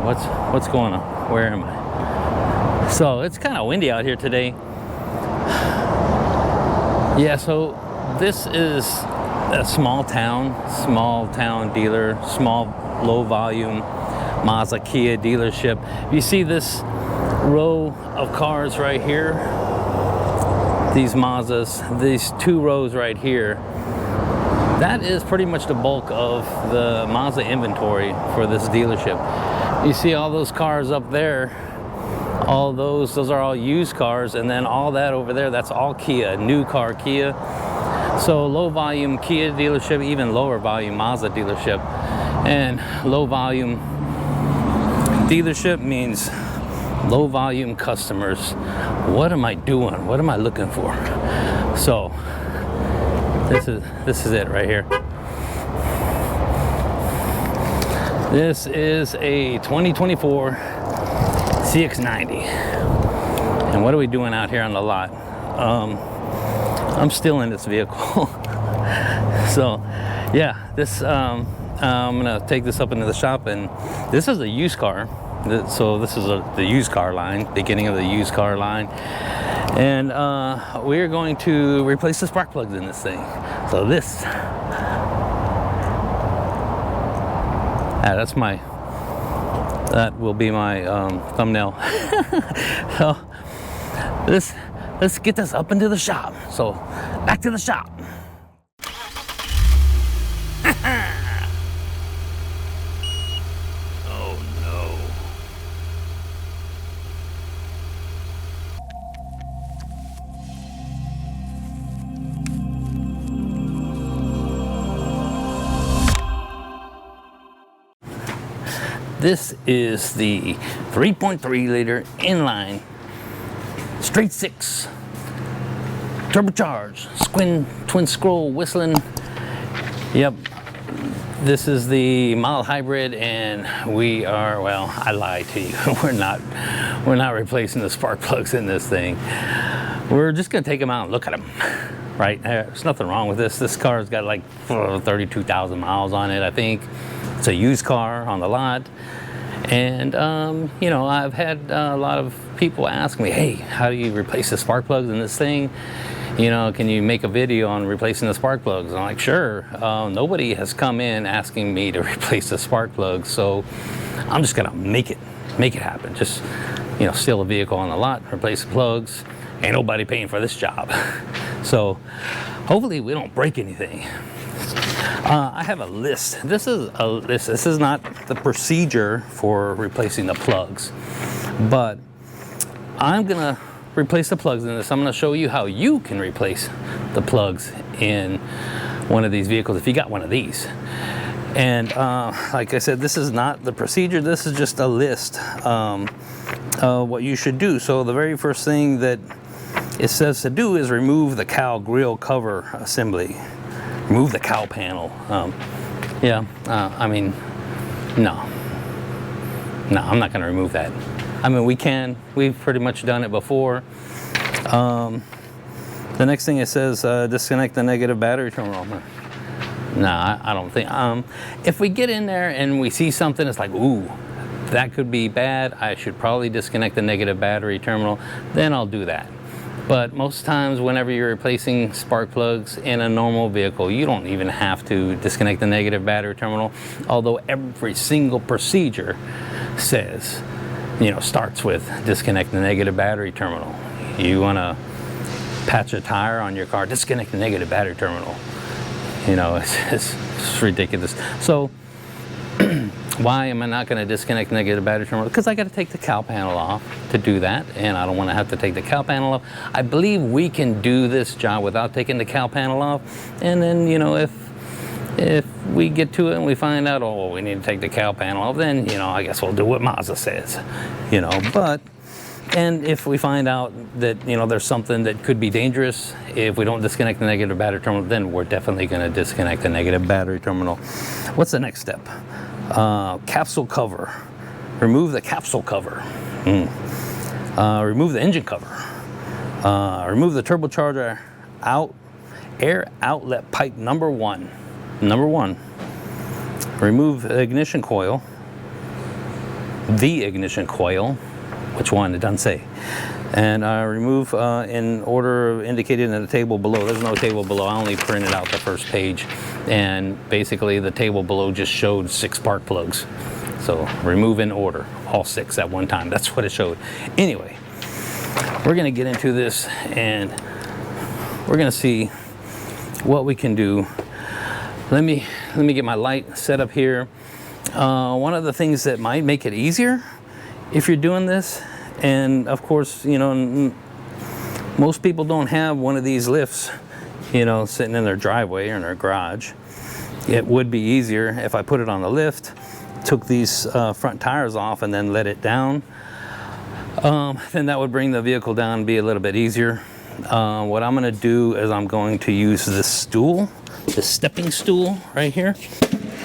what's going on? Where am I? So it's kind of windy out here today. Yeah, so this is a small town dealer, small low volume Mazda Kia dealership. You see this row of cars right here, these Mazdas, these 2 rows right here, that is pretty much the bulk of the Mazda inventory for this dealership. You see all those cars up there, all those are all used cars, and then all that over there, that's all Kia, new car Kia. So low volume Kia dealership, even lower volume Mazda dealership. And low volume dealership means low volume customers. What am I doing? What am I looking for? So this is it right here. This is a 2024 CX-90. And what are we doing out here on the lot? I'm still in this vehicle. So yeah, this I'm gonna take this up into the shop, and this is a used car. So this is the used car line, beginning of the used car line. And we're going to replace the spark plugs in this thing. So this, that will be my thumbnail. So let's get this up into the shop. So back to the shop. Oh no. This is the 3.3 liter inline straight 6 turbocharged twin scroll whistling. Yep, this is the mild hybrid, and we are, well, I lied to you. We're not replacing the spark plugs in this thing. We're just gonna take them out and look at them. Right, there's nothing wrong with this. This car's got like 32,000 miles on it, I think. It's a used car on the lot. And you know, I've had a lot of people ask me, hey, how do you replace the spark plugs in this thing? You know, can you make a video on replacing the spark plugs? I'm like, sure. Nobody has come in asking me to replace the spark plugs, so I'm just gonna make it happen. Just, you know, steal a vehicle on the lot, replace the plugs. Ain't nobody paying for this job. So hopefully we don't break anything. I have a list. This is a list. This is not the procedure for replacing the plugs, but I'm gonna replace the plugs in this. I'm gonna show you how you can replace the plugs in one of these vehicles if you got one of these. And like I said, this is not the procedure. This is just a list of what you should do. So the very first thing that it says to do is remove the cowl grille cover assembly. Remove the cowl panel. I mean, no, I'm not gonna remove that. I mean, we've pretty much done it before. The next thing it says, disconnect the negative battery terminal. No, I don't think. If we get in there and we see something, it's like, ooh, that could be bad, I should probably disconnect the negative battery terminal, then I'll do that. But most times whenever you're replacing spark plugs in a normal vehicle, you don't even have to disconnect the negative battery terminal, although every single procedure says, you know, starts with disconnect the negative battery terminal. You want to patch a tire on your car, disconnect the negative battery terminal. You know, it's ridiculous. So why am I not going to disconnect the negative battery terminal? Because I got to take the cowl panel off to do that, and I don't want to have to take the cowl panel off. I believe we can do this job without taking the cowl panel off, and then, you know, if we get to it and we find out, oh, we need to take the cowl panel off, then, you know, I guess we'll do what Mazda says, you know. But, and if we find out that, you know, there's something that could be dangerous, if we don't disconnect the negative battery terminal, then we're definitely going to disconnect the negative battery terminal. What's the next step? Capsule cover. Remove the capsule cover. Remove the engine cover. Remove the turbocharger air outlet pipe number one. remove the ignition coil, which one, it doesn't say. And remove in order indicated in the table below. There's no table below, I only printed out the first page. And basically the table below just showed 6 spark plugs. So remove in order, all 6 at one time. That's what it showed. Anyway, we're gonna get into this and we're gonna see what we can do. Let me get my light set up here. One of the things that might make it easier if you're doing this, and of course, you know, most people don't have one of these lifts, you know, sitting in their driveway or in their garage. It would be easier if I put it on the lift, took these front tires off and then let it down. Then that would bring the vehicle down and be a little bit easier. What I'm going to do is I'm going to use this stool, this stepping stool right here,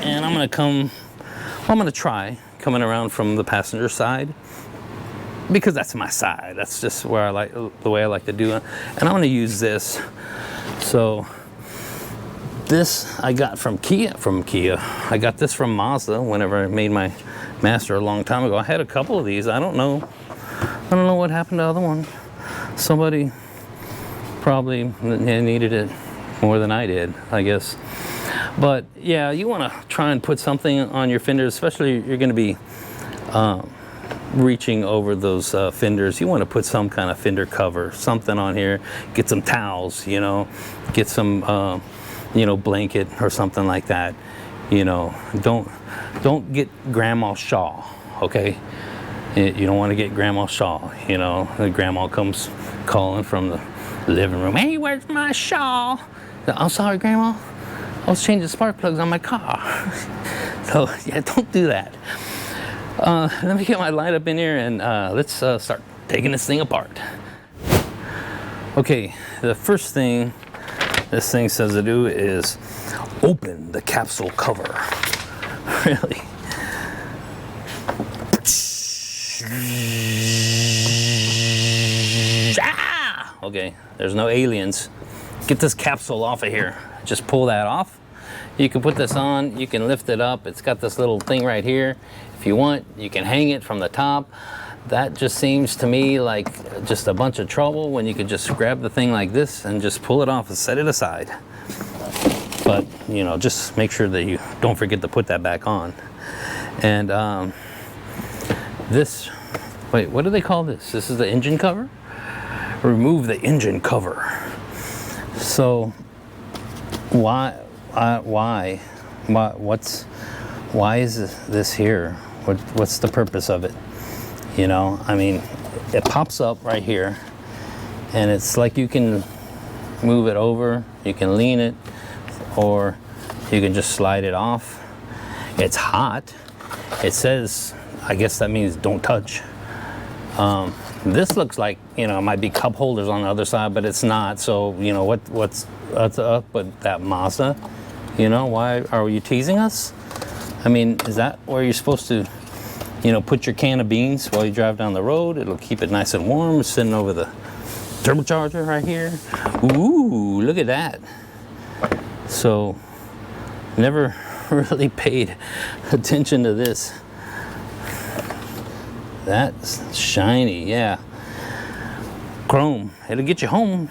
and I'm going to try coming around from the passenger side, because that's my side. That's just where I like, the way I like to do it. And I'm going to use this. So this I got from Kia. I got this from Mazda whenever I made my Master a long time ago. I had a couple of these. I don't know what happened to the other one. Somebody probably needed it more than I did, I guess. But yeah, you want to try and put something on your fenders, especially you're going to be reaching over those fenders. You want to put some kind of fender cover, something on here. Get some towels, you know, get some you know, blanket or something like that. You know, don't get Grandma Shaw, okay? You don't want to get Grandma Shaw, you know. The grandma comes calling from the living room, hey, where's my shawl? I'm sorry, Grandma, I was changing spark plugs on my car. So yeah, don't do that. Let me get my light up in here and let's start taking this thing apart. Okay, the first thing this thing says to do is open the capsule cover. Really? Ah! Okay, there's no aliens. Get this capsule off of here. Just pull that off. You can put this on, you can lift it up. It's got this little thing right here. If you want, you can hang it from the top. That just seems to me like just a bunch of trouble when you could just grab the thing like this and just pull it off and set it aside. But, you know, just make sure that you don't forget to put that back on. And this, wait, what do they call this? This is the engine cover? Remove the engine cover. So, why is this here? What's the purpose of it? You know, I mean, it pops up right here and it's like you can move it over, you can lean it, or you can just slide it off. It's hot. It says, I guess that means don't touch. This looks like, you know, it might be cup holders on the other side, but it's not. So, you know, what's up with that Mazda? You know, why are you teasing us? I mean, is that where you're supposed to, you know, put your can of beans while you drive down the road? It'll keep it nice and warm, sitting over the turbocharger right here. Ooh, look at that. So, never really paid attention to this. That's shiny, yeah. Chrome, it'll get you home.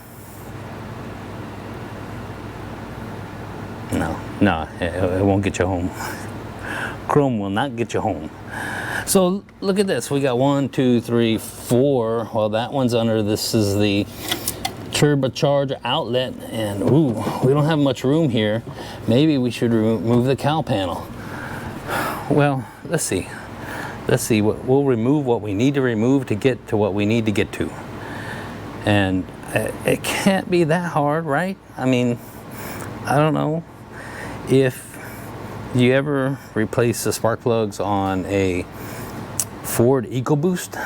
No, it won't get you home. Chrome will not get you home. So look at this, we got 1, 2, 3, 4. Well, that one's under, this is the turbocharger outlet, and ooh, we don't have much room here. Maybe we should remove the cowl panel. Well, let's see. We'll remove what we need to remove to get to what we need to get to. And it can't be that hard, right? I mean, I don't know. If you ever replace the spark plugs on a Ford EcoBoost,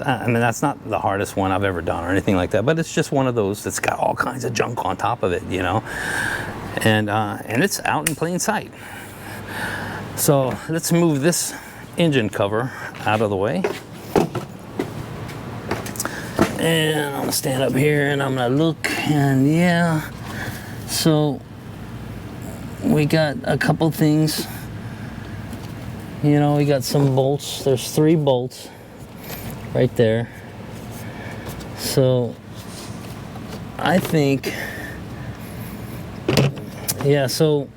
I mean, that's not the hardest one I've ever done or anything like that, but it's just one of those that's got all kinds of junk on top of it, you know, and it's out in plain sight. So let's move this engine cover out of the way. And I'm gonna stand up here and I'm gonna look, and yeah, so we got a couple things. You know, we got some bolts. There's 3 bolts right there. So I think, yeah, so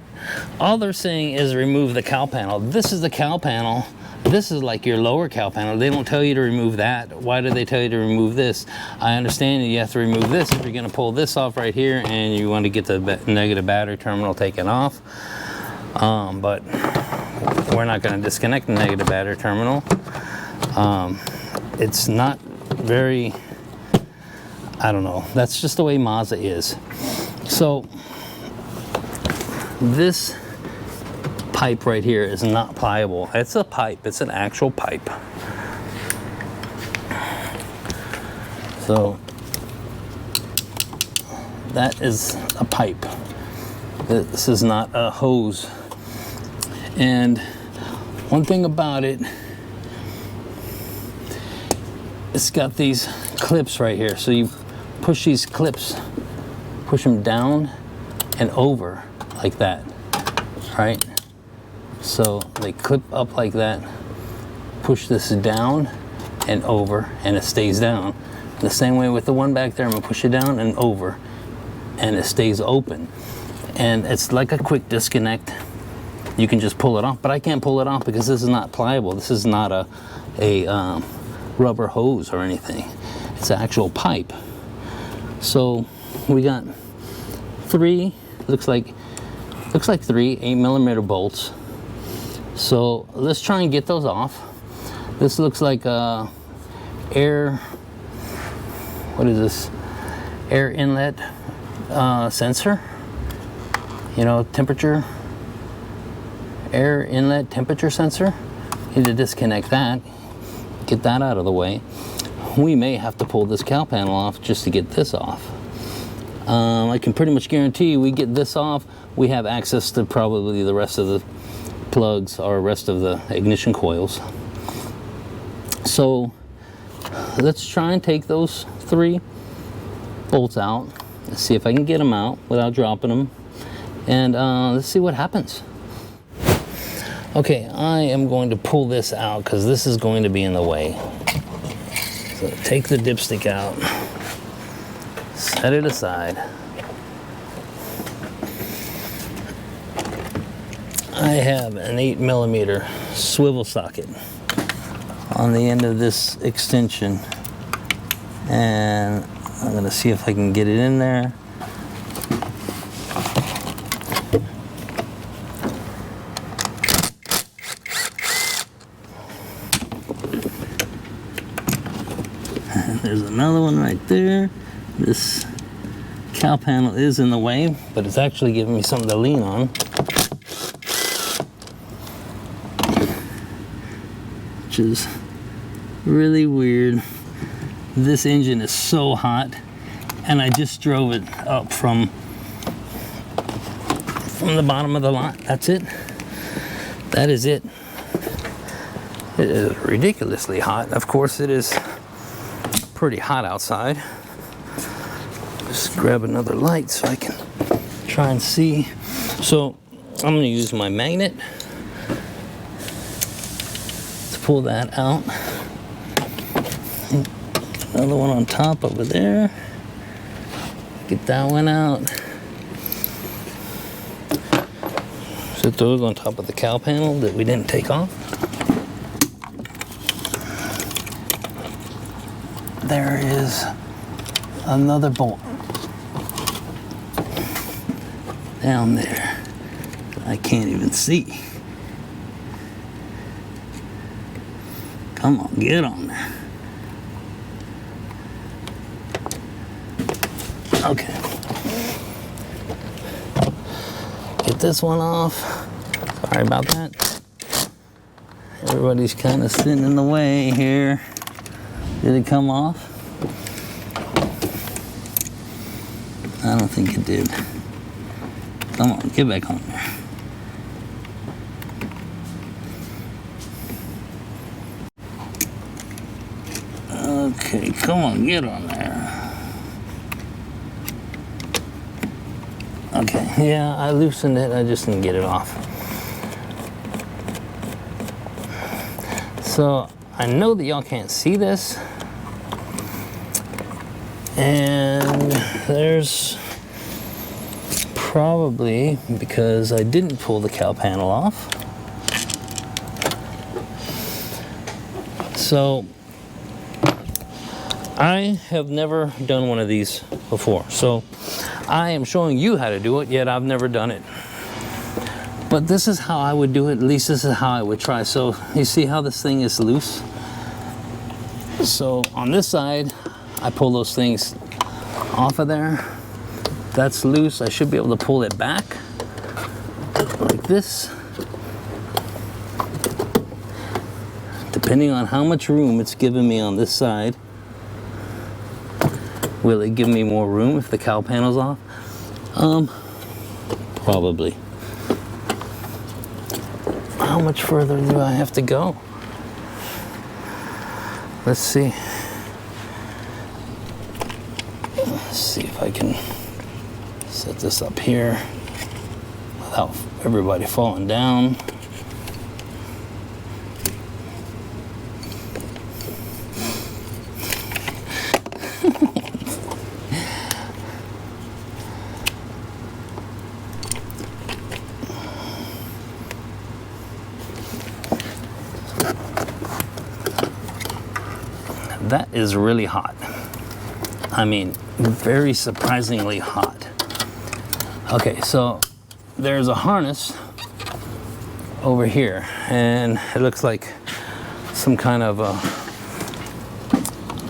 all they're saying is remove the cowl panel. This is the cowl panel. This is like your lower cowl panel. They don't tell you to remove that. Why do they tell you to remove this? I understand that you have to remove this if you're going to pull this off right here and you want to get the negative battery terminal taken off. But we're not going to disconnect the negative battery terminal. It's not very, I don't know. That's just the way Mazda is. So this pipe right here is not pliable. It's a pipe. It's an actual pipe. So that is a pipe. This is not a hose. And one thing about it, it's got these clips right here. So you push these clips, push them down and over like that, right? So they clip up like that, push this down and over, and it stays down. The same way with the one back there, I'm gonna push it down and over, and it stays open. And it's like a quick disconnect. You can just pull it off, but I can't pull it off because this is not pliable. This is not a rubber hose or anything. It's an actual pipe. So we got 3, looks like 3 8mm bolts. So let's try and get those off. This looks like air, what is this? Air inlet sensor. You know, temperature, air inlet temperature sensor. Need to disconnect that, get that out of the way. We may have to pull this cowl panel off just to get this off. I can pretty much guarantee we get this off, we have access to probably the rest of the plugs or rest of the ignition coils. So let's try and take those 3 bolts out. Let's see if I can get them out without dropping them. And let's see what happens. Okay, I am going to pull this out because this is going to be in the way. So take the dipstick out, set it aside. I have an 8mm swivel socket on the end of this extension, and I'm going to see if I can get it in there. And there's another one right there. This cowl panel is in the way, but it's actually giving me something to lean on. Which is really weird. This engine is so hot, and I just drove it up from the bottom of the lot. That's it. That is it. It is ridiculously hot. Of course, it is pretty hot outside. Just grab another light so I can try and see. So I'm going to use my magnet to pull that out. Another one on top over there. Get that one out. Set those on top of the cowl panel that we didn't take off. There is another bolt down there. I can't even see. Come on, get on there. Okay. Get this one off. Sorry about that. Everybody's kind of sitting in the way here. Did it come off? I don't think it did. Come on, get back on there. Okay, come on, get on there. Okay. Yeah, I loosened it, I just didn't get it off. So I know that y'all can't see this, and there's probably, because I didn't pull the cowl panel off. So I have never done one of these before, so I am showing you how to do it, yet I've never done it. But this is how I would do it, at least this is how I would try. So you see how this thing is loose? So on this side, I pull those things off of there. That's loose. I should be able to pull it back like this. Depending on how much room it's giving me on this side. Will it give me more room if the cowl panel's off? Probably. How much further do I have to go? Let's see. Let's see if I can set this up here without everybody falling down. That is really hot. I mean, very surprisingly hot. Okay, so there's a harness over here, and it looks like some kind of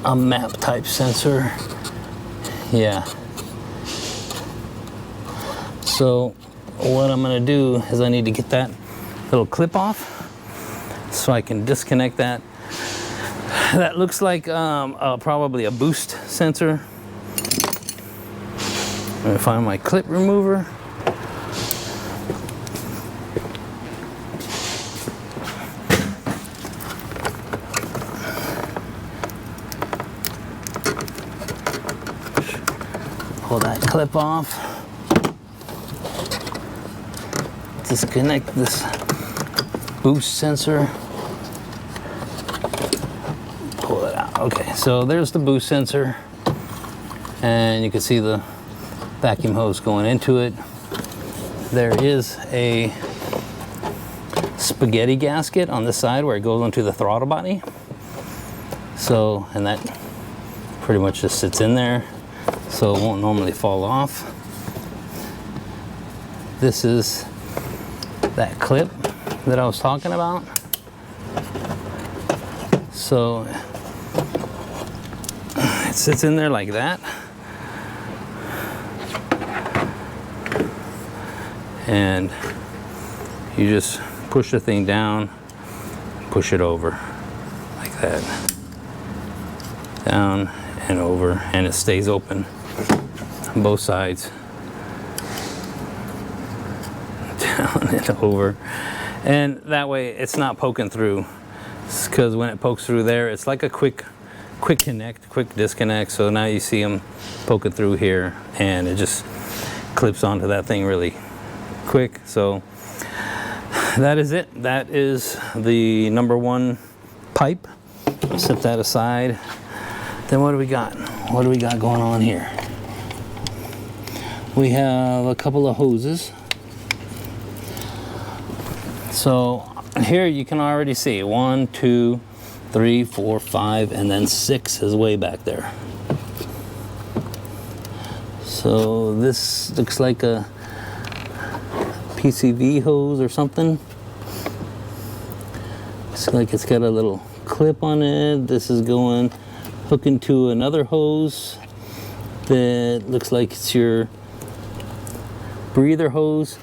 a map type sensor. Yeah. So what I'm gonna do is I need to get that little clip off so I can disconnect that. That looks like probably a boost sensor. I'm gonna find my clip remover. Pull that clip off. Disconnect this boost sensor. Pull it out. Okay, so there's the boost sensor, and you can see the vacuum hose going into it. There is a spaghetti gasket on the side where it goes onto the throttle body. So, and that pretty much just sits in there, so it won't normally fall off. This is that clip that I was talking about. So it sits in there like that. And you just push the thing down, push it over like that. Down and over, and it stays open on both sides. Down and over. And that way it's not poking through, because when it pokes through there, it's like a quick connect, quick disconnect. So now you see them poking through here, and it just clips onto that thing really quick. So that is it. That is the number one pipe. I'll set that aside. Then what do we got? What do we got going on here? We have a couple of hoses. So here you can already see 1, 2, 3, 4, 5, and then 6 is way back there. So this looks like a PCV hose or something. Looks like it's got a little clip on it. This is going hooking to another hose that looks like it's your breather hose.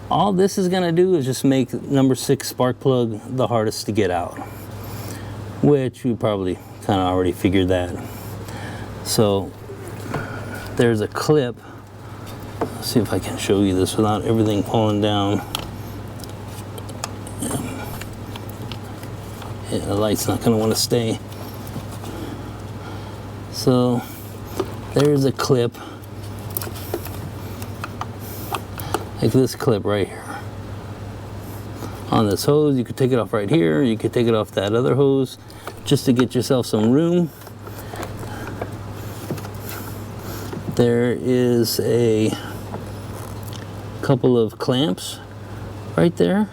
All this is gonna do is just make number 6 spark plug the hardest to get out, which we probably kind of already figured that. So there's a clip. Let's see if I can show you this without everything falling down. Yeah, the light's not gonna want to stay. So there's a clip like this clip right here. On this hose, you could take it off right here, you could take it off that other hose just to get yourself some room. There is a couple of clamps right there.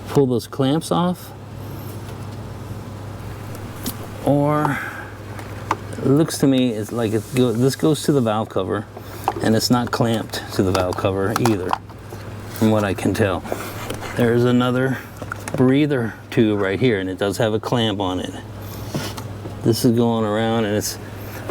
Pull those clamps off. Or it looks to me it's like this goes to the valve cover, and it's not clamped to the valve cover either, from what I can tell. There's another breather tube right here, and it does have a clamp on it. This is going around, and it's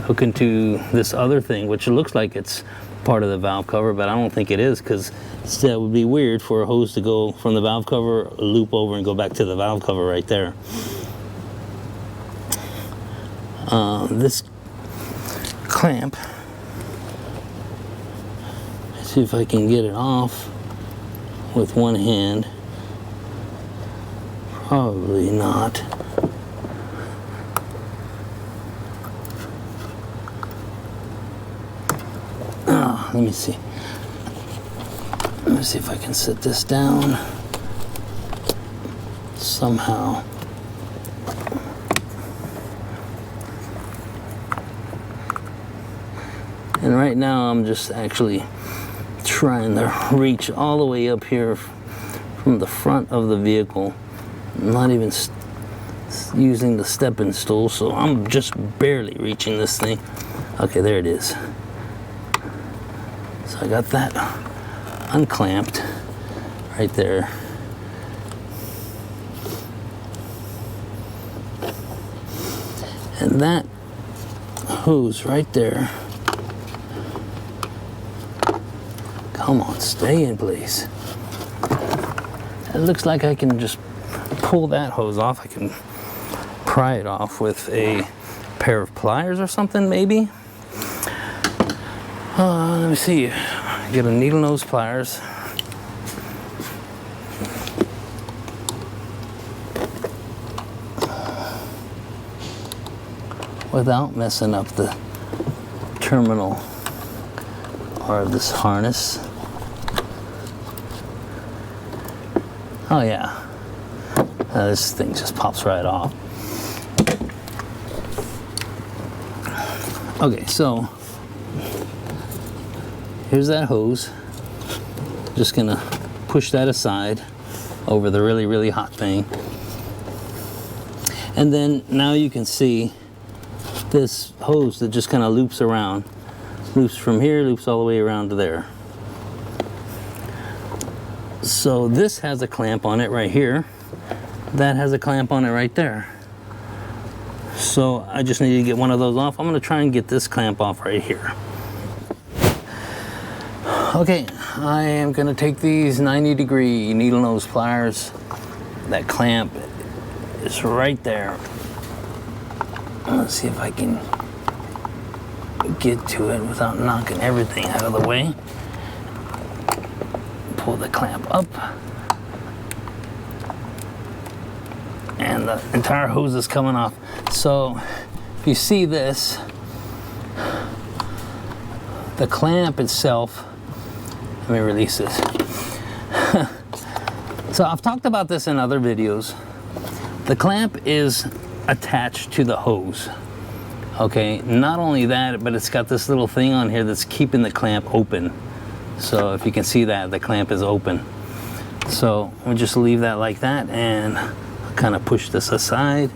hooking to this other thing, which looks like it's part of the valve cover, but I don't think it is, because that would be weird for a hose to go from the valve cover, loop over, and go back to the valve cover right there. This clamp, let's see if I can get it off with one hand. Probably not. Let me see. Let me see if I can set this down somehow. And right now I'm just actually trying to reach all the way up here from the front of the vehicle. I'm not even using the stepping stool, so I'm just barely reaching this thing. Okay, there it is. So I got that unclamped right there. And that hose right there, come on, stay in place. It looks like I can just pull that hose off. I can pry it off with a pair of pliers or something, maybe. Let me see. Get a needle nose pliers. Without messing up the terminal or this harness. Oh yeah, this thing just pops right off. Okay, so here's that hose. Just gonna push that aside over the really, really hot thing. And then now you can see this hose that just kind of loops around. Loops from here, loops all the way around to there. So this has a clamp on it right here. That has a clamp on it right there. So I just need to get one of those off. I'm gonna try and get this clamp off right here. Okay, I am gonna take these 90-degree needle nose pliers. That clamp is right there. Let's see if I can get to it without knocking everything out of the way. Pull the clamp up. And the entire hose is coming off. So if you see this, the clamp itself, let me release this. So I've talked about this in other videos. The clamp is attached to the hose. Okay, not only that, but it's got this little thing on here that's keeping the clamp open. So if you can see that, the clamp is open. So we'll just leave that like that and kind of push this aside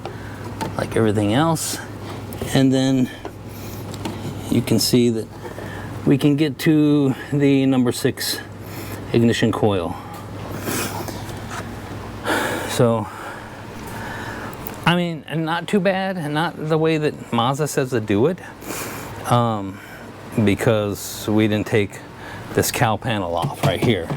like everything else. And then you can see that we can get to the number 6 ignition coil. So I mean, not too bad, and not the way that Mazda says to do it, because we didn't take this cowl panel off right here.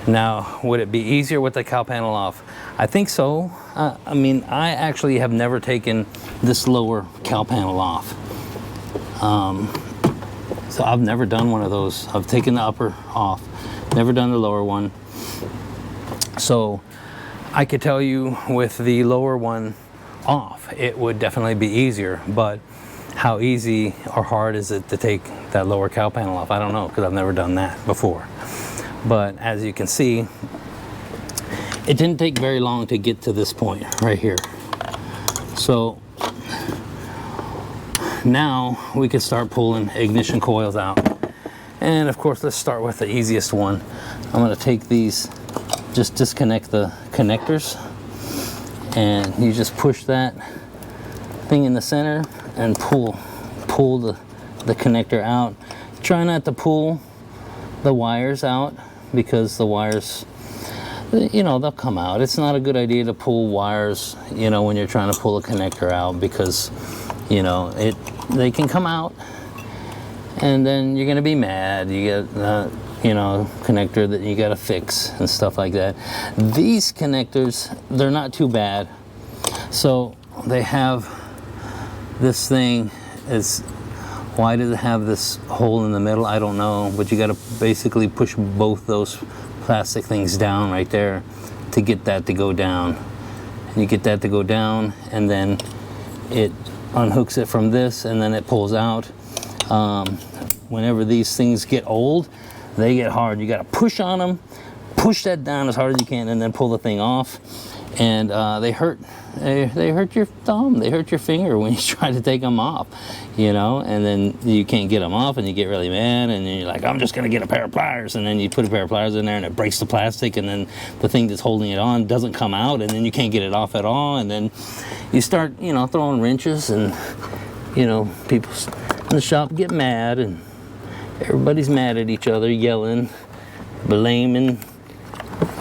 Now, would it be easier with the cowl panel off? I think so. I mean, I actually have never taken this lower cowl panel off. So I've never done one of those. I've taken the upper off, never done the lower one. So I could tell you with the lower one off, it would definitely be easier, but how easy or hard is it to take that lower cowl panel off. I don't know, because I've never done that before. But as you can see, it didn't take very long to get to this point right here. So now we can start pulling ignition coils out. And of course, let's start with the easiest one. I'm going to take these, just disconnect the connectors, and you just push that thing in the center and pull the connector out. Try not to pull the wires out, because the wires, you know, they'll come out. It's not a good idea to pull wires, you know, when you're trying to pull a connector out, because, you know, they can come out, and then you're gonna be mad. You get you know, connector that you gotta fix and stuff like that. These connectors, they're not too bad. So they have this thing. Is why does it have this hole in the middle? I don't know, but you gotta basically push both those plastic things down right there to get that to go down. And you get that to go down, and then it unhooks it from this, and then it pulls out. Whenever these things get old, they get hard. You got to push on them, push that down as hard as you can, and then pull the thing off. And they hurt. They hurt your thumb. They hurt your finger when you try to take them off, you know. And then you can't get them off, and you get really mad. And then you're like, I'm just gonna get a pair of pliers. And then you put a pair of pliers in there, and it breaks the plastic. And then the thing that's holding it on doesn't come out, and then you can't get it off at all. And then you start, you know, throwing wrenches, and you know, people in the shop get mad, and everybody's mad at each other, yelling, blaming,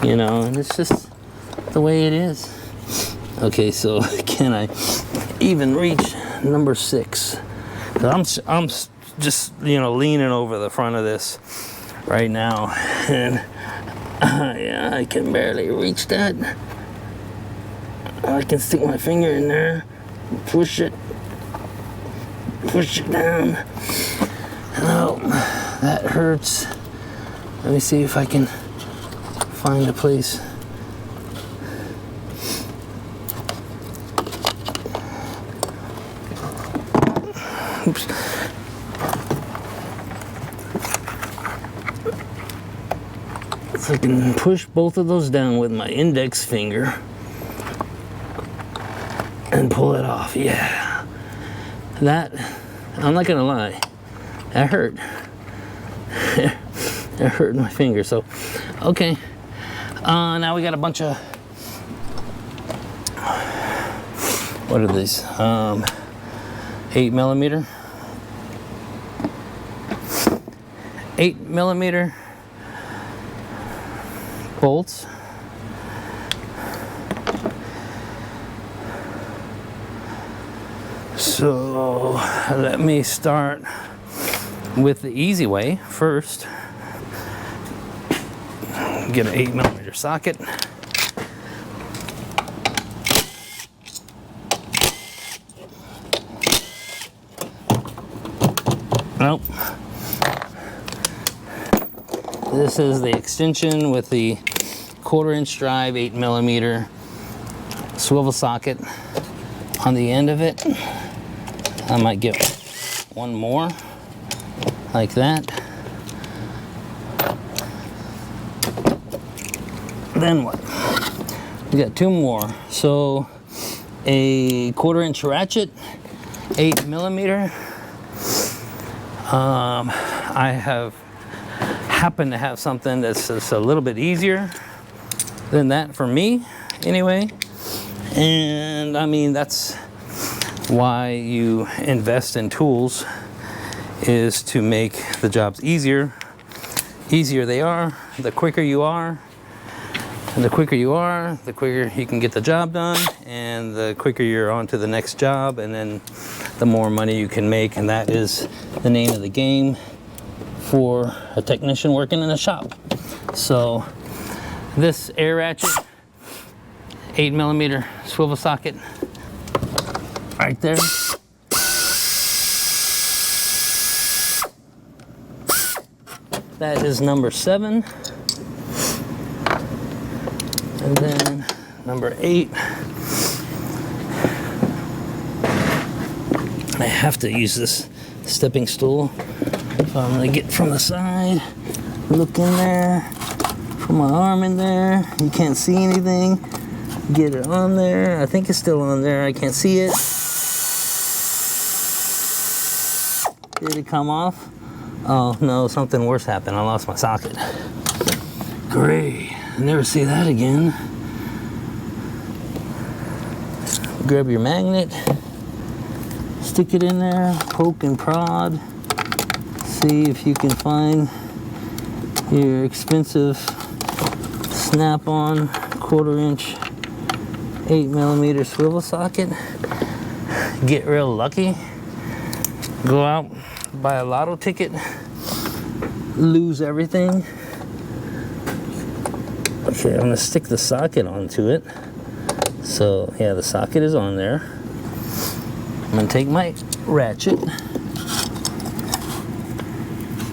you know, and it's just the way it is. Okay, so can I even reach number 6? 'Cause I'm just, you know, leaning over the front of this right now, and yeah, I can barely reach that. I can stick my finger in there, push it down. Oh, that hurts. Let me see if I can find a place. Oops. So I can push both of those down with my index finger and pull it off. Yeah. That, I'm not gonna lie, that hurt. It hurt my finger. So, okay. Now we got a bunch of, what are these? 8mm. 8mm bolts. So let me start with the easy way first. Get an 8mm socket. Nope. This is the extension with the 1/4" drive 8mm swivel socket on the end of it. I might get one more like that. Then what? We got 2 more. So a 1/4" ratchet, 8mm. I happen to have something that's just a little bit easier than that for me, anyway. And I mean, that's why you invest in tools, is to make the jobs easier. Easier they are, the quicker you are. And the quicker you are, the quicker you can get the job done, and the quicker you're on to the next job, and then the more money you can make. And that is the name of the game for a technician working in a shop. So this air ratchet, 8mm swivel socket right there. That is number 7. And then number 8. I have to use this stepping stool. So I'm gonna get from the side, look in there, put my arm in there. You can't see anything. Get it on there. I think it's still on there. I can't see it. Did it come off? Oh no, something worse happened. I lost my socket. Great. Never see that again. Grab your magnet, stick it in there, poke and prod. See if you can find your expensive snap-on 1/4 inch 8mm swivel socket. Get real lucky. Go out, buy a lotto ticket, lose everything. Okay, I'm gonna stick the socket onto it. So yeah, the socket is on there. I'm gonna take my ratchet,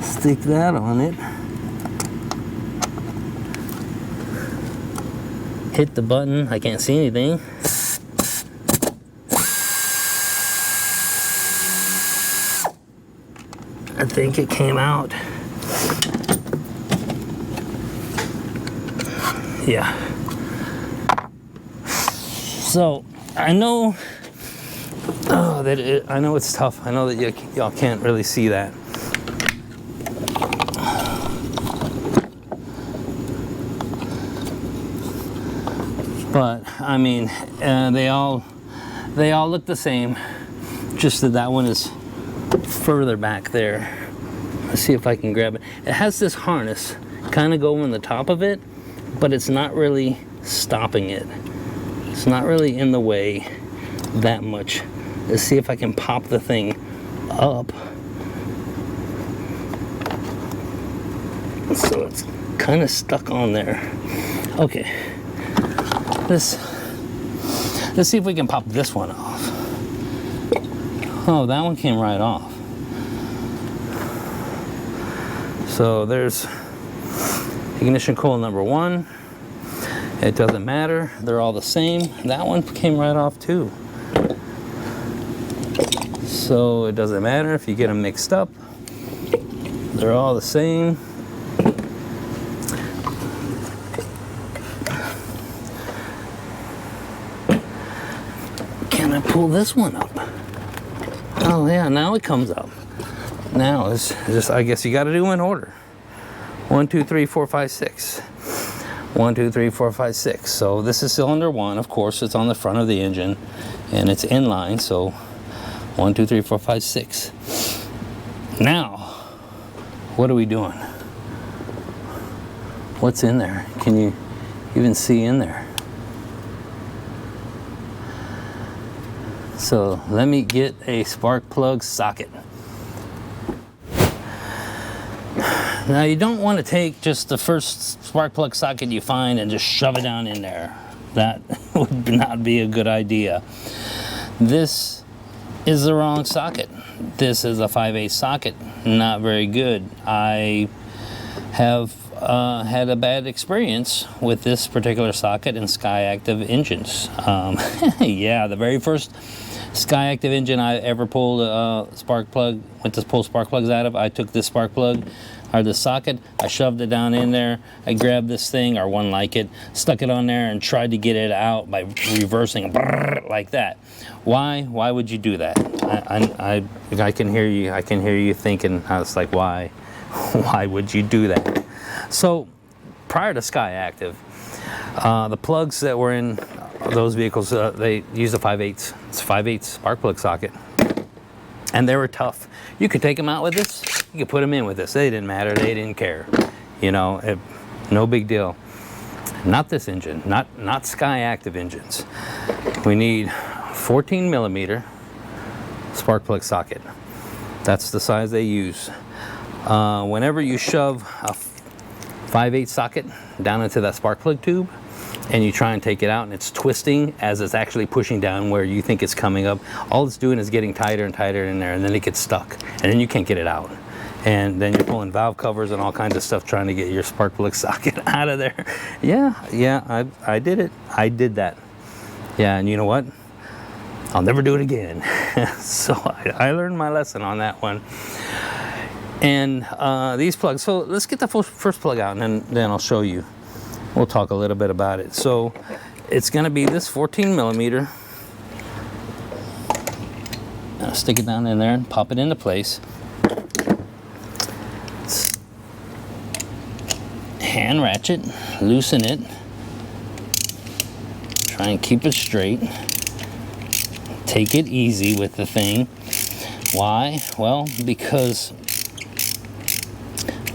stick that on it, hit the button. I can't see anything. I think it came out. Yeah. So I know I know it's tough. I know that y'all can't really see that. But I mean, they all look the same. Just that one is further back there. Let's see if I can grab it. It has this harness kind of going on the top of it, but it's not really stopping it. It's not really in the way that much. Let's see if I can pop the thing up. So it's kind of stuck on there. Okay. Let's see if we can pop this one off. Oh, that one came right off. So there's ignition coil number 1. It doesn't matter, they're all the same. That one came right off too. So it doesn't matter if you get them mixed up. They're all the same. Can I pull this one up? Oh yeah, now it comes up. Now it's just, I guess you got to do in order. 1, 2, 3, 4, 5, 6. 1, 2, 3, 4, 5, 6. So this is cylinder 1, of course. It's on the front of the engine, and it's inline. So 1, 2, 3, 4, 5, 6. Now, what are we doing? What's in there? Can you even see in there? So let me get a spark plug socket. Now you don't want to take just the first spark plug socket you find and just shove it down in there. That would not be a good idea. This is the wrong socket. This is a 5/8 socket. Not very good. I have had a bad experience with this particular socket in Skyactiv engines. Yeah, the very first Skyactiv engine I ever pulled a spark plug, went to pull spark plugs out of, I took this spark plug, or the socket, I shoved it down in there, I grabbed this thing, or one like it, stuck it on there and tried to get it out by reversing like that. Why would you do that? I can hear you thinking, I was like, why would you do that? So prior to Skyactiv, the plugs that were in those vehicles, they used a 5/8. It's a 5/8 spark plug socket, and they were tough. You could take them out with this, you could put them in with this. They didn't matter, they didn't care. You know, no big deal. Not this engine, not Skyactiv engines. We need 14mm spark plug socket. That's the size they use. Whenever you shove a 5/8 socket down into that spark plug tube and you try and take it out and it's twisting as it's actually pushing down where you think it's coming up, all it's doing is getting tighter and tighter in there, and then it gets stuck and then you can't get it out. And then you're pulling valve covers and all kinds of stuff trying to get your spark plug socket out of there. Yeah, I did it. I did that. Yeah, and you know what? I'll never do it again. So I learned my lesson on that one. And these plugs, so let's get the first plug out, and then I'll show you. We'll talk a little bit about it. So it's going to be this 14 millimeter. I'll stick it down in there and pop it into place. Hand ratchet, loosen it. Try and keep it straight. Take it easy with the thing. Why? Well, because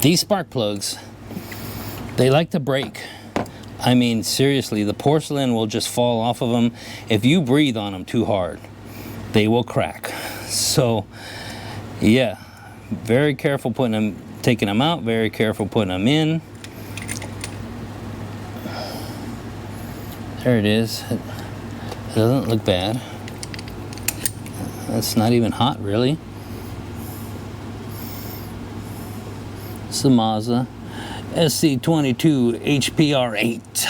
these spark plugs, they like to break. I mean, seriously, the porcelain will just fall off of them. If you breathe on them too hard, they will crack. So, yeah, very careful putting them, taking them out, very careful putting them in. There it is. It doesn't look bad. It's not even hot, really. It's the Mazda SC22 HPR8.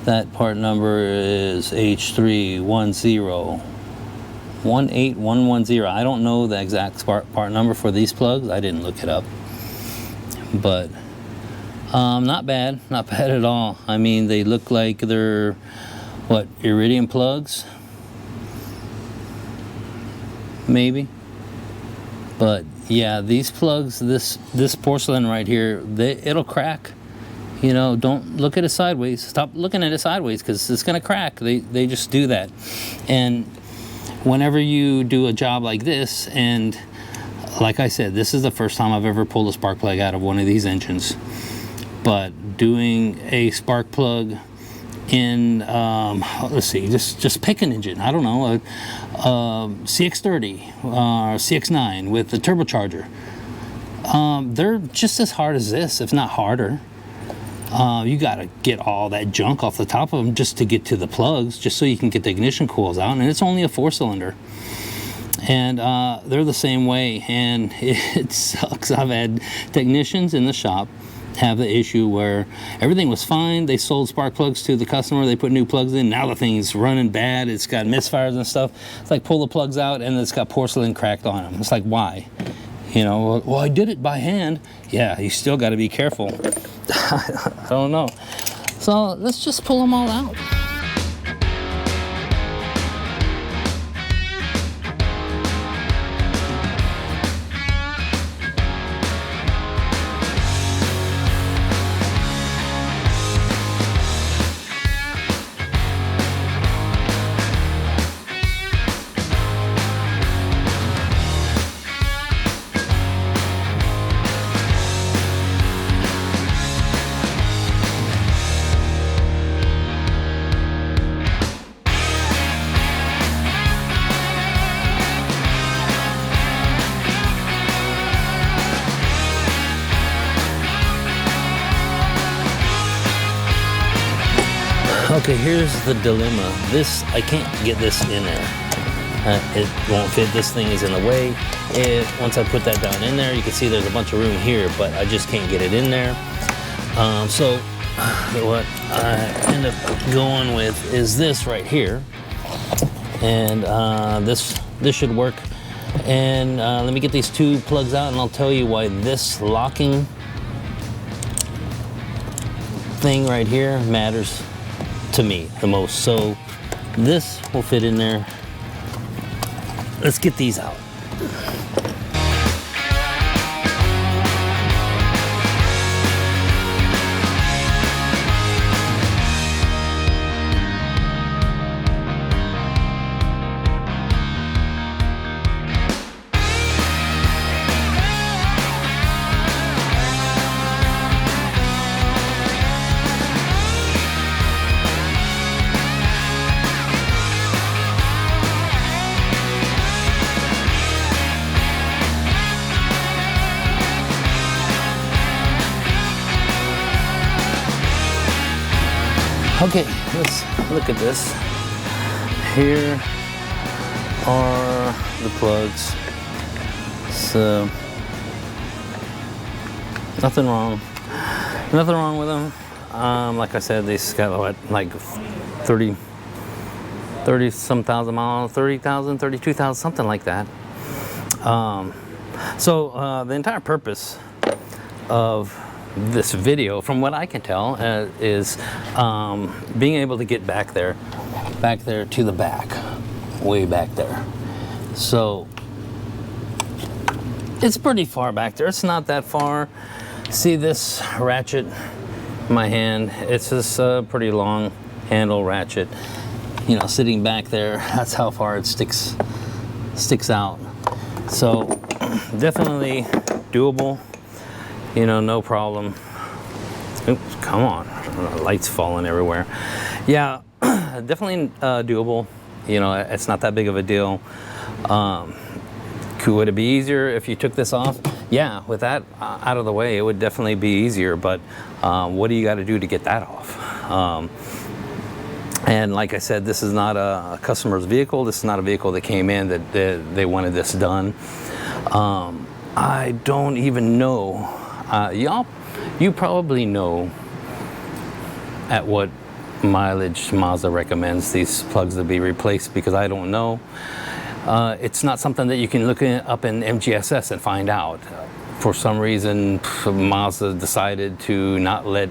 That part number is H31018110. I don't know the exact part number for these plugs. I didn't look it up. But not bad at all. I mean, they look like they're, what, iridium plugs? Maybe. But yeah, these plugs, this porcelain right here, it'll crack. You know, don't look at it sideways. Stop looking at it sideways, because it's gonna crack. They just do that. And whenever you do a job like this, and like I said, this is the first time I've ever pulled a spark plug out of one of these engines. But doing a spark plug in, let's see, just pick an engine. I don't know, CX-30 or CX-9 with the turbocharger. They're just as hard as this, if not harder. You got to get all that junk off the top of them just to get to the plugs, just so you can get the ignition coils out. And it's only a 4-cylinder. And they're the same way, and it sucks. I've had technicians in the shop have the issue where everything was fine. They sold spark plugs to the customer. They put new plugs in. Now the thing's running bad. It's got misfires and stuff. It's like, pull the plugs out and it's got porcelain cracked on them. It's like, why? You know, well, I did it by hand. Yeah, you still got to be careful. I don't know. So let's just pull them all out. Okay, here's the dilemma. I can't get this in there. It won't fit. This thing is in the way. Once I put that down in there, you can see there's a bunch of room here, but I just can't get it in there. So what I end up going with is this right here, and this should work. And let me get these two plugs out, and I'll tell you why this locking thing right here matters to me the most. So this will fit in there. Let's get these out. Okay, let's look at this. Here are the plugs. So nothing wrong with them. Like I said, these got what, like 30 30-some thousand miles, 30,000, 32,000, something like that. So the entire purpose of this video, from what I can tell, is being able to get back there to the back, way back there. So it's pretty far back there. It's not that far. See this ratchet in my hand? It's this pretty long handle ratchet. You know, sitting back there, that's how far it sticks out. So definitely doable, you know, no problem. Oops, come on, lights falling everywhere. Yeah, definitely doable. You know, it's not that big of a deal. Would it be easier if you took this off? Yeah, with that out of the way, it would definitely be easier, but what do you got to do to get that off? And like I said, this is not a customer's vehicle. This is not a vehicle that came in that they wanted this done. I don't even know. You probably know at what mileage Mazda recommends these plugs to be replaced, because I don't know. It's not something that you can look up in MGSS and find out. For some reason, Mazda decided to not let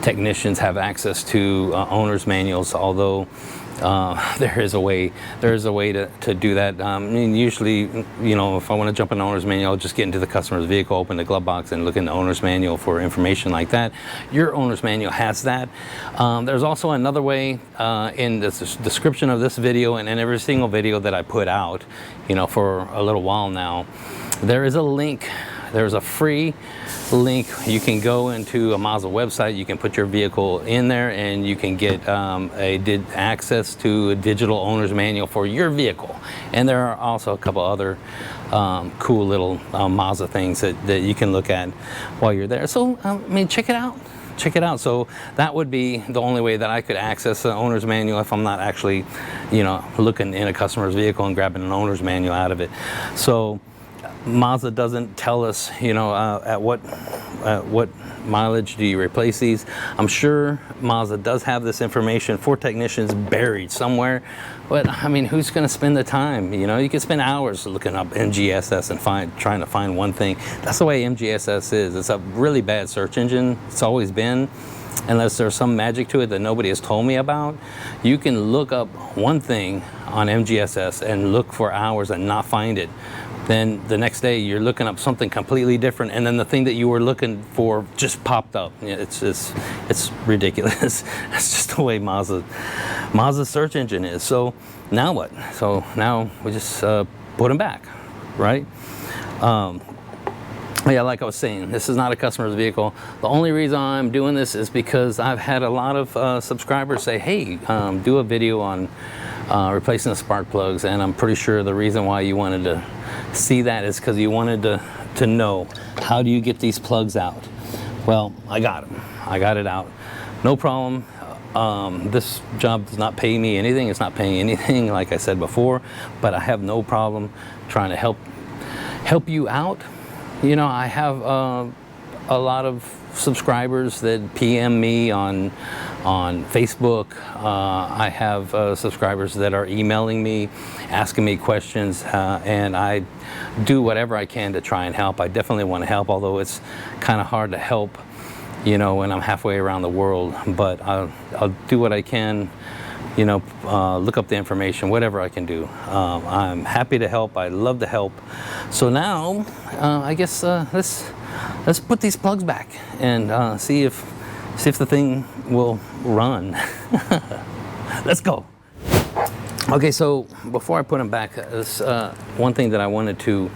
technicians have access to owner's manuals, although there is a way to do that. I mean, usually, you know, if I want to jump in the owner's manual, I'll just get into the customer's vehicle, open the glove box, and look in the owner's manual for information like that. Your owner's manual has that. There's also another way in the description of this video and in every single video that I put out, you know, for a little while now. There is a link. There's a free link. You can go into a Mazda website, you can put your vehicle in there, and you can get access to a digital owner's manual for your vehicle. And there are also a couple other cool little Mazda things that you can look at while you're there. So, I mean, check it out. Check it out. So that would be the only way that I could access the owner's manual if I'm not actually, you know, looking in a customer's vehicle and grabbing an owner's manual out of it. So Mazda doesn't tell us, you know, at what mileage do you replace these. I'm sure Mazda does have this information for technicians buried somewhere, but I mean, who's going to spend the time? You know, you can spend hours looking up MGSS and trying to find one thing. That's the way MGSS is. It's a really bad search engine. It's always been. Unless there's some magic to it that nobody has told me about. You can look up one thing on MGSS and look for hours and not find it. Then the next day you're looking up something completely different, and then the thing that you were looking for just popped up. It's ridiculous. That's just the way Mazda's search engine is. So now what? So now we just put them back, right? Yeah, like I was saying, this is not a customer's vehicle. The only reason I'm doing this is because I've had a lot of subscribers say, hey, do a video on replacing the spark plugs, and I'm pretty sure the reason why you wanted to see that is because you wanted to know, how do you get these plugs out? Well, I got them. I got it out. No problem. This job does not pay me anything. It's not paying anything, like I said before, but I have no problem trying to help you out. You know, I have a lot of subscribers that PM me on Facebook. I have subscribers that are emailing me, asking me questions, and I do whatever I can to try and help. I definitely want to help, although it's kind of hard to help, you know, when I'm halfway around the world. But I'll do what I can, you know, look up the information, whatever I can do. I'm happy to help. I love to help. So now, I guess let's put these plugs back and see if the thing will run. Let's go. Okay, so before I put them back, there's one thing that I wanted to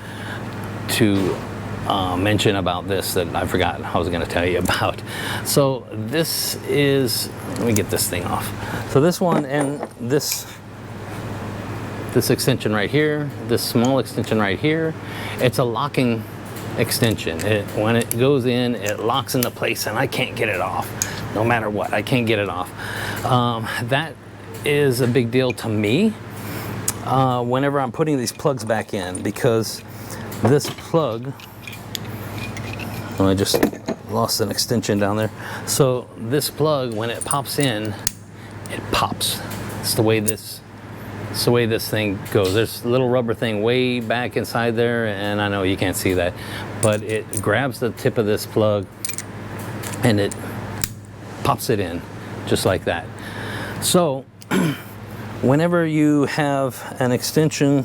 mention about this that I forgot I was going to tell you about. So this is, let me get this thing off. So this one and this extension right here, this small extension right here, it's a locking extension. When it goes in, it locks into place and I can't get it off. No matter what, I can't get it off. That is a big deal to me whenever I'm putting these plugs back in, because this plug, I just lost an extension down there. So this plug, when it pops in, it pops. It's the way this It's the way this thing goes. There's a little rubber thing way back inside there, and I know you can't see that, but it grabs the tip of this plug and it pops it in just like that. So whenever you have an extension,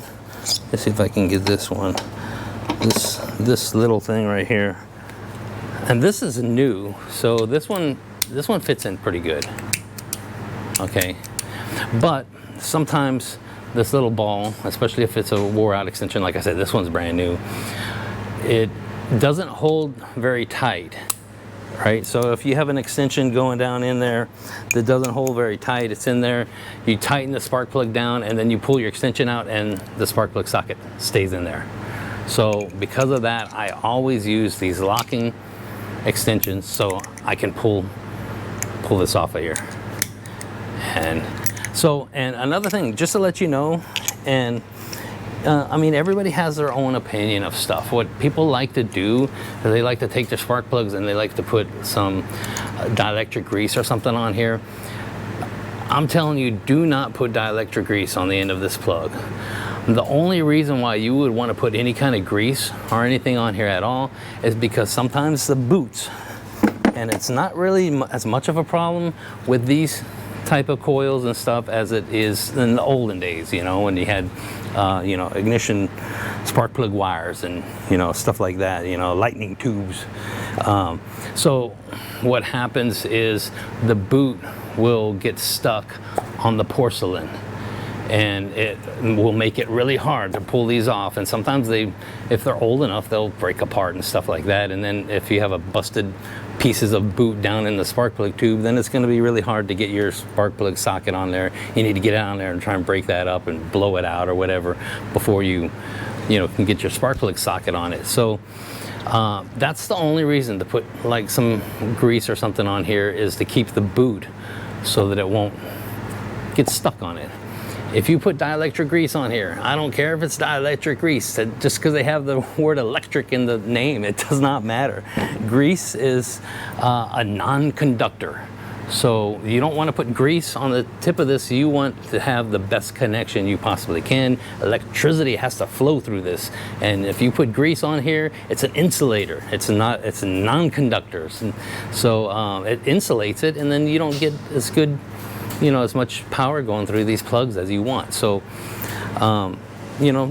let's see if I can get this one, this little thing right here, and this is new, so this one fits in pretty good. Okay, but sometimes this little ball, especially if it's a wore out extension, like I said, this one's brand new, it doesn't hold very tight, right? So if you have an extension going down in there that doesn't hold very tight, it's in there, you tighten the spark plug down and then you pull your extension out and the spark plug socket stays in there. So because of that, I always use these locking extensions so I can pull this off of here. And another thing, just to let you know, and I mean, everybody has their own opinion of stuff. What people like to do is they like to take their spark plugs and they like to put some dielectric grease or something on here. I'm telling you, do not put dielectric grease on the end of this plug. The only reason why you would want to put any kind of grease or anything on here at all is because sometimes the boots, and it's not really as much of a problem with these type of coils and stuff as it is in the olden days, you know, when you had ignition spark plug wires and stuff like that, lightning tubes. So what happens is the boot will get stuck on the porcelain, and it will make it really hard to pull these off. And sometimes if they're old enough, they'll break apart and stuff like that. And then if you have a busted pieces of boot down in the spark plug tube, then it's going to be really hard to get your spark plug socket on there. You need to get on there and try and break that up and blow it out or whatever before you can get your spark plug socket on it. So that's the only reason to put like some grease or something on here, is to keep the boot so that it won't get stuck on it. If you put dielectric grease on here, I don't care if it's dielectric grease, just because they have the word electric in the name, it does not matter. Grease is a non-conductor. So you don't want to put grease on the tip of this. You want to have the best connection you possibly can. Electricity has to flow through this. And if you put grease on here, it's an insulator. It's a non-conductor. So it insulates it, and then you don't get as good, as much power going through these plugs as you want. So,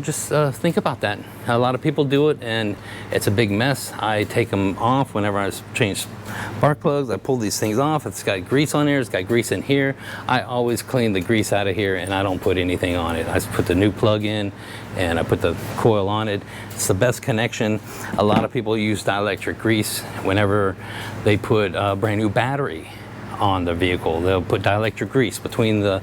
just think about that. A lot of people do it, and it's a big mess. I take them off whenever I change spark plugs. I pull these things off. It's got grease on here. It's got grease in here. I always clean the grease out of here, and I don't put anything on it. I just put the new plug in, and I put the coil on it. It's the best connection. A lot of people use dielectric grease whenever they put a brand new battery on the vehicle. They'll put dielectric grease between the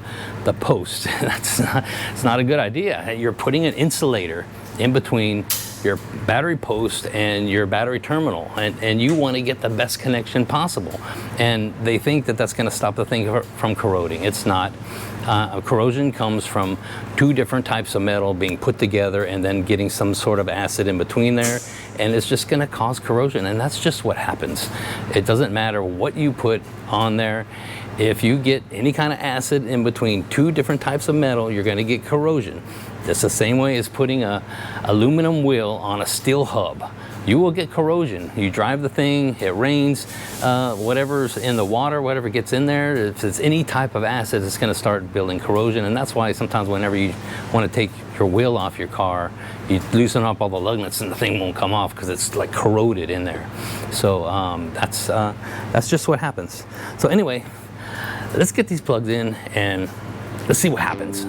posts. It's not a good idea. You're putting an insulator in between your battery post and your battery terminal, and you want to get the best connection possible. And they think that that's going to stop the thing from corroding. It's not. Corrosion comes from two different types of metal being put together and then getting some sort of acid in between there, and it's just going to cause corrosion. And that's just what happens. It doesn't matter what you put on there. If you get any kind of acid in between two different types of metal, you're going to get corrosion. It's the same way as putting a aluminum wheel on a steel hub. You will get corrosion. You drive the thing, it rains, whatever's in the water, whatever gets in there, if it's any type of acid, it's going to start building corrosion. And that's why sometimes whenever you want to take your wheel off your car, you loosen up all the lug nuts and the thing won't come off because it's like corroded in there. So that's just what happens. So anyway, let's get these plugs in and let's see what happens.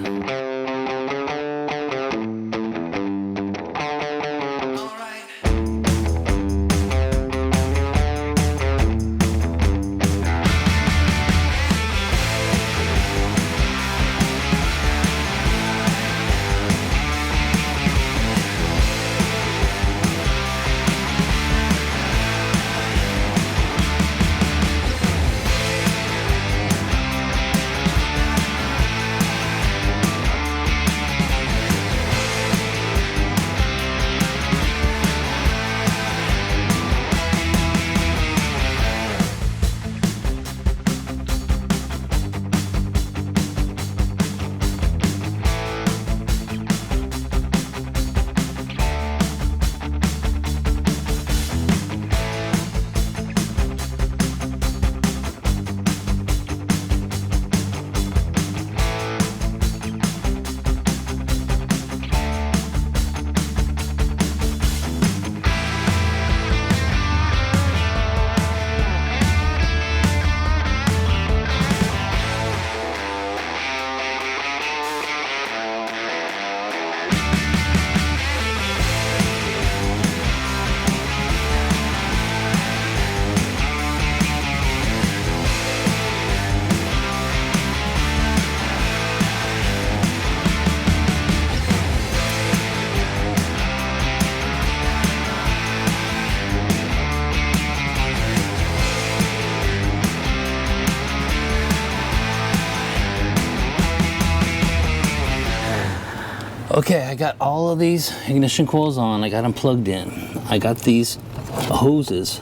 Okay, I got all of these ignition coils on. I got them plugged in. I got these hoses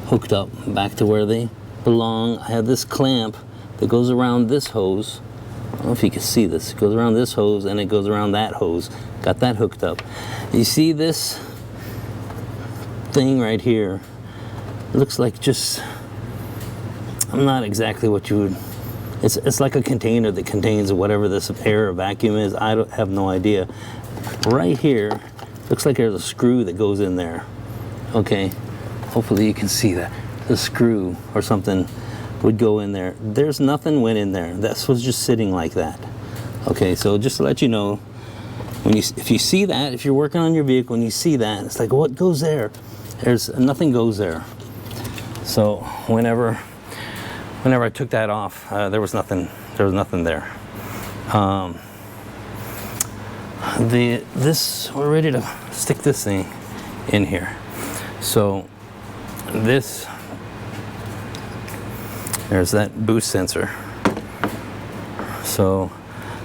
hooked up back to where they belong. I have this clamp that goes around this hose. I don't know if you can see this. It goes around this hose and it goes around that hose. Got that hooked up. You see this thing right here? It looks like just, I'm not exactly what you would, it's like a container that contains whatever this air or vacuum is. I have no idea. Right here, looks like there's a screw that goes in there. Okay, hopefully you can see that. The screw or something would go in there. There's nothing went in there. This was just sitting like that. Okay, so just to let you know, when if you see that, if you're working on your vehicle and you see that, it's like, what goes there? There's nothing goes there. So whenever I took that off, there was nothing there. We're ready to stick this thing in here. So there's that boost sensor. So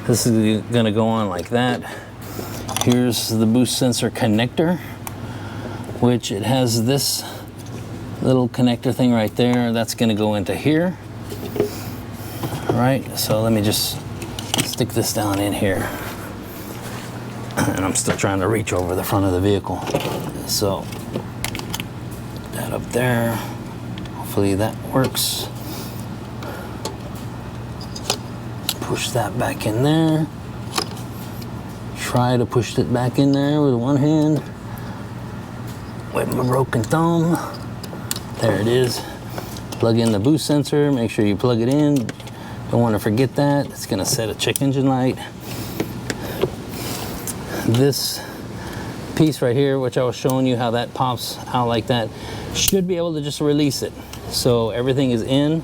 this is gonna go on like that. Here's the boost sensor connector, which it has this little connector thing right there. That's gonna go into here. All right, so let me just stick this down in here. And I'm still trying to reach over the front of the vehicle. So that up there, hopefully that works. Push that back in there. Try to push it back in there with one hand. With my broken thumb. There it is. Plug in the boost sensor, make sure you plug it in. Don't want to forget that. It's gonna set a check engine light. This piece right here, which I was showing you how that pops out like that, should be able to just release it. So everything is in,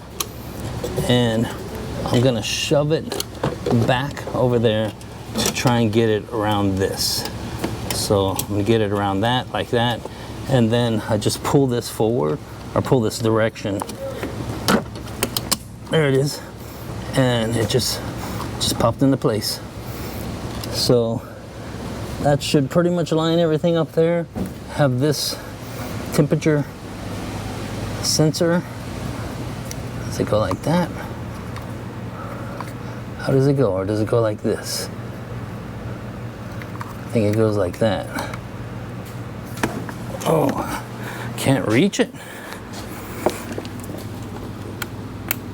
and I'm gonna shove it back over there to try and get it around this. So I'm gonna get it around that, like that, and then I just pull this forward, or pull this direction. There it is. And it just popped into place. So that should pretty much line everything up there. Have this temperature sensor. Does it go like that? How does it go? Or does it go like this? I think it goes like that. Oh, can't reach it?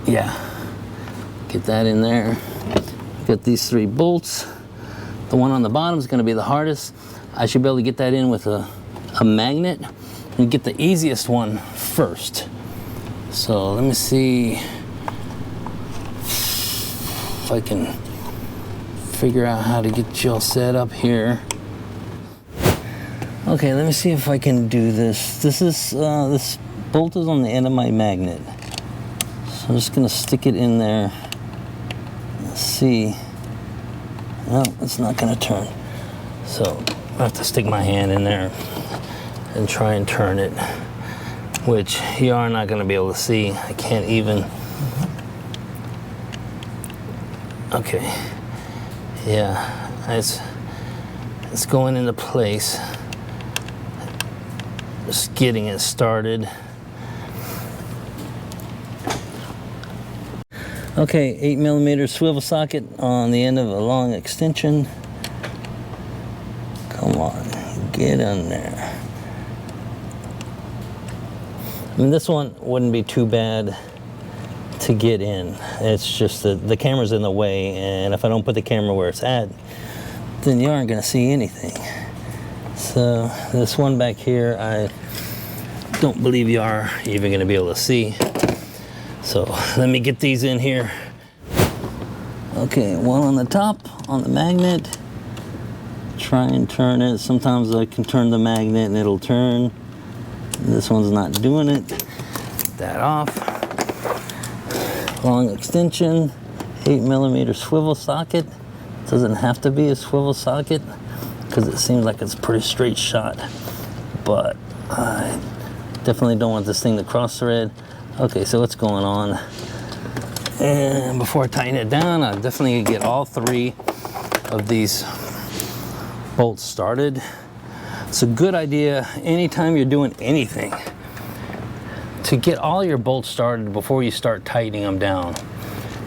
Yeah. Get that in there. Got these 3 bolts. The one on the bottom is going to be the hardest. I should be able to get that in with a magnet and get the easiest one first. So let me see if I can figure out how to get you all set up here. Okay, let me see if I can do this. This bolt is on the end of my magnet. So I'm just going to stick it in there. Let's see. No, it's not going to turn. So I have to stick my hand in there and try and turn it, which you are not going to be able to see. I can't even. Okay. Yeah, it's going into place. Just getting it started. Okay, 8mm swivel socket on the end of a long extension. Come on, get in there. I mean, this one wouldn't be too bad to get in. It's just that the camera's in the way, and if I don't put the camera where it's at, then you aren't gonna see anything. So this one back here, I don't believe you are even gonna be able to see. So let me get these in here. Okay, one on the top, on the magnet. Try and turn it. Sometimes I can turn the magnet and it'll turn. This one's not doing it. Get that off. Long extension, 8mm swivel socket. Doesn't have to be a swivel socket because it seems like it's a pretty straight shot. But I definitely don't want this thing to cross thread. Okay, so what's going on? And before I tighten it down, I definitely get all 3 of these bolts started. It's a good idea anytime you're doing anything to get all your bolts started before you start tightening them down,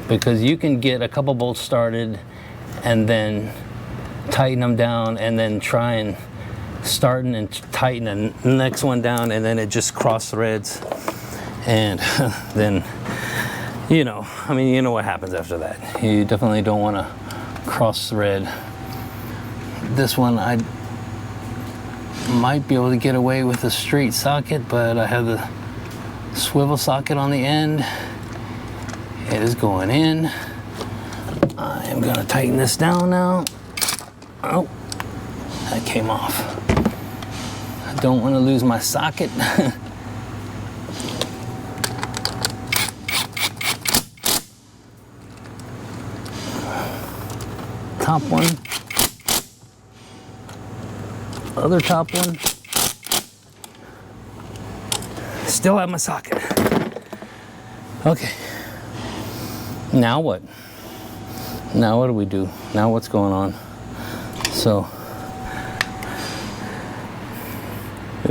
because you can get a couple bolts started and then tighten them down and then try and starting and tighten the next one down, and then it just cross threads, and then you know what happens after that. You definitely don't want to cross thread. This one I might be able to get away with a straight socket, but I have the swivel socket on the end. It is going in. I am going to tighten this down now. Oh, that came off. I don't want to lose my socket. Top one. Other top one. Still have my socket. Okay. Now what? Now what do we do? Now what's going on? So,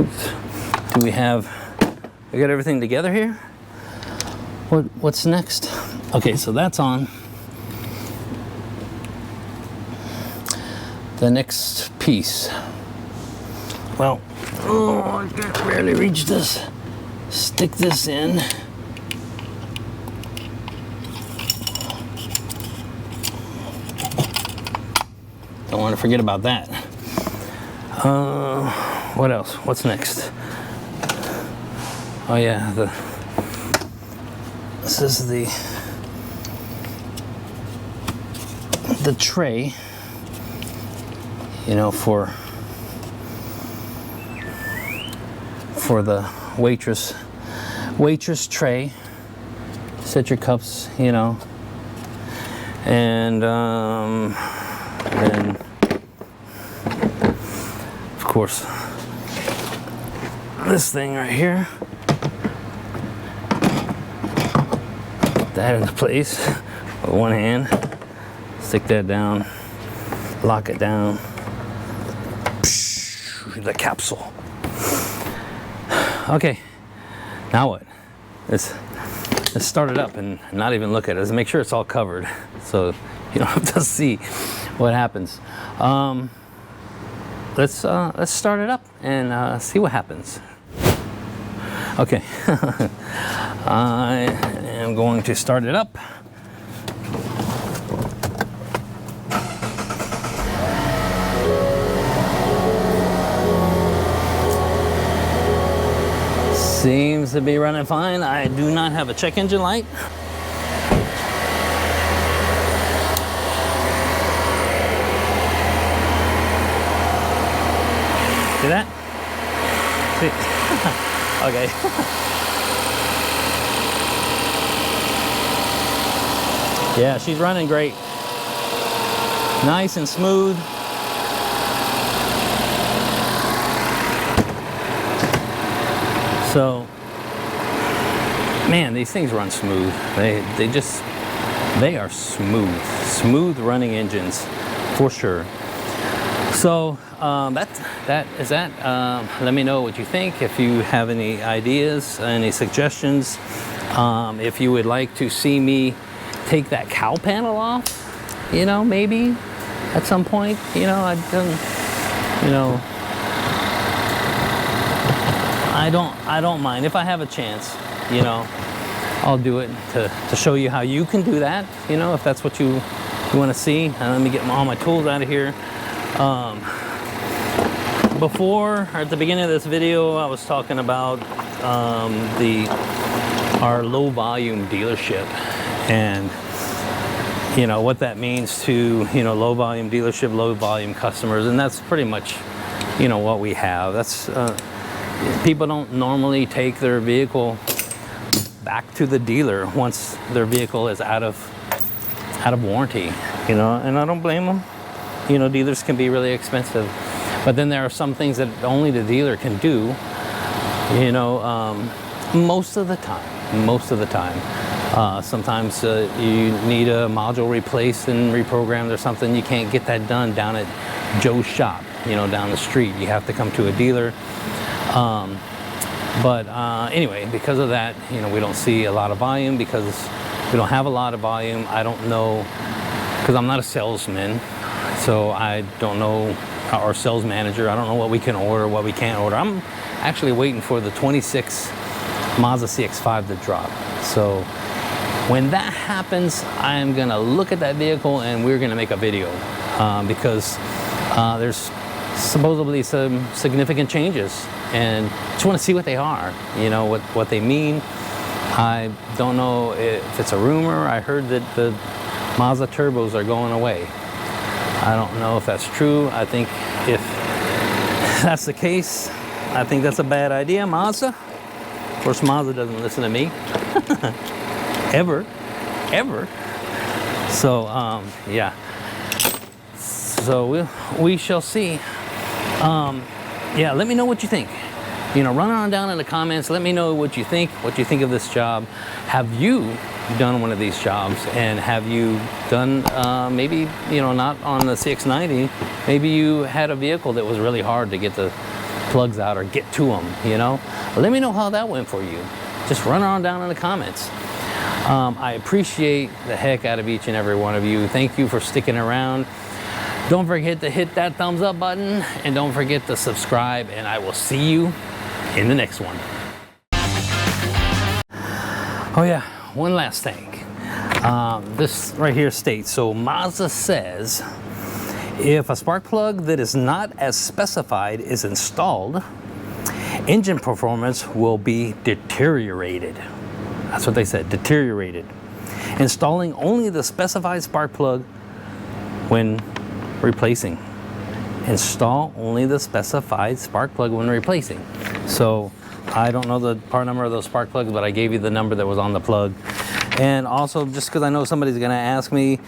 oops. Do we got everything together here? What's next? Okay, so that's on. The next piece. Well, oh, I can barely reach this. Stick this in. Don't want to forget about that. What else? What's next? Oh yeah, this is the tray, you know, for the waitress tray. Set your cups, you know, and then of course this thing right here. Put that into place with one hand. Stick that down. Lock it down. The capsule. Okay, now what? Let's start it up and not even look at it. Let's make sure it's all covered, so you don't have to see what happens. Let's start it up and see what happens. Okay, I am going to start it up. Seems to be running fine. I do not have a check engine light. See that? See? Okay. Yeah, she's running great. Nice and smooth. So, man, these things run smooth. They are smooth running engines for sure. So that is that. Let me know what you think. If you have any ideas, any suggestions, if you would like to see me take that cowl panel off, you know, maybe at some point, you know, I don't mind if I have a chance, you know, I'll do it to show you how you can do that, you know, if that's what you want to see. And let me get all my tools out of here. Before, or at the beginning of this video, I was talking about our low volume dealership, and you know what that means to, you know, low volume dealership, low volume customers, and that's pretty much, you know, what we have. That's people don't normally take their vehicle back to the dealer once their vehicle is out of warranty, you know, and I don't blame them. You know, dealers can be really expensive, but then there are some things that only the dealer can do, you know, most of the time. Sometimes you need a module replaced and reprogrammed or something. You can't get that done down at Joe's shop, you know, down the street. You have to come to a dealer. Anyway, because of that, you know, we don't see a lot of volume because we don't have a lot of volume. I don't know, because I'm not a salesman, so I don't know, or sales manager, I don't know what we can order, what we can't order. I'm actually waiting for the 26 Mazda CX-5 to drop. So when that happens, I'm gonna look at that vehicle and we're gonna make a video because there's supposedly some significant changes, and just want to see what they are, you know, what they mean. I don't know if it's a rumor. I heard that the Mazda turbos are going away. I don't know if that's true. I think if that's the case, I think that's a bad idea, Mazda. Of course, Mazda doesn't listen to me. ever. So, yeah. So we shall see. Yeah, let me know what you think. You know, run on down in the comments. Let me know what you think of this job. Have you done one of these jobs? And have you done, maybe, you know, not on the CX-90, maybe you had a vehicle that was really hard to get the plugs out or get to them, you know? Let me know how that went for you. Just run on down in the comments. I appreciate the heck out of each and every one of you. Thank you for sticking around. Don't forget to hit that thumbs up button, and don't forget to subscribe, and I will see you in the next one. Oh yeah, one last thing. This right here states, so Mazda says, if a spark plug that is not as specified is installed, engine performance will be deteriorated. That's what they said, deteriorated. Installing only the specified spark plug when replacing. Install only the specified spark plug when replacing. So I don't know the part number of those spark plugs, but I gave you the number that was on the plug. And also, just because I know somebody's going to ask me,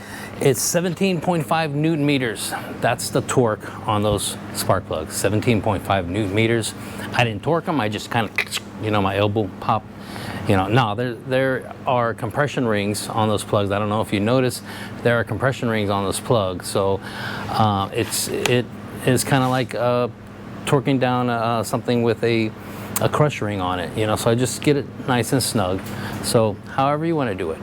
it's 17.5 Newton meters. That's the torque on those spark plugs, 17.5 Newton meters. I didn't torque them, I just kind of, you know, my elbow pop. You know, no, there are compression rings on those plugs. I don't know if you noticed, there are compression rings on those plugs. So it is kind of like torquing down something with a crush ring on it. You know, so I just get it nice and snug. So however you want to do it.